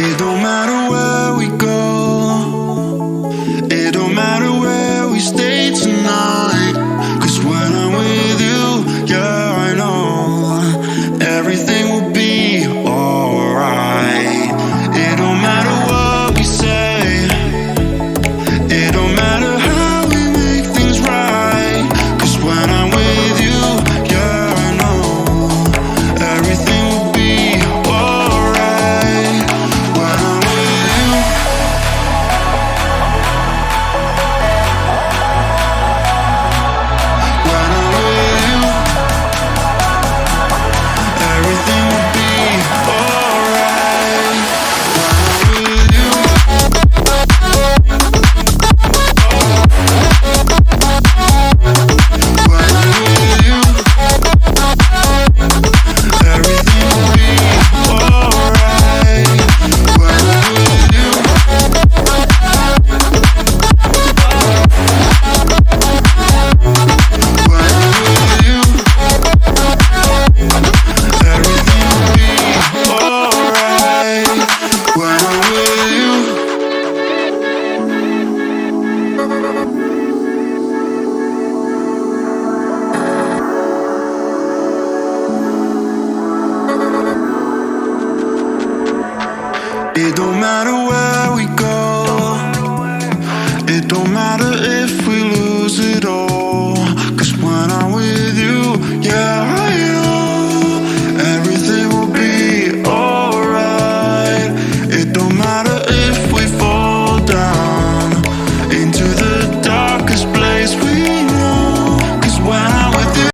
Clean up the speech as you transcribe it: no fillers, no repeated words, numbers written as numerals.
It don't matter where we go, it don't matter where we stay tonight. 'Cause when I'm with you, yeah, I know everything will be alright. It don't matter what we say, it don't matter how we make things right. 'Cause when I'm with you, yeah, I know everything will be alright. When I'm with you, when I'm with you, everything will be alright. When I'm with you, when I'm with you, everything will be alright. When I'm with you, when I'm with you, everything will be alright. When I'm with you. It don't matter where we go, it don't matter if we lose it all. 'Cause when I'm with you, yeah, I know everything will be alright. It don't matter if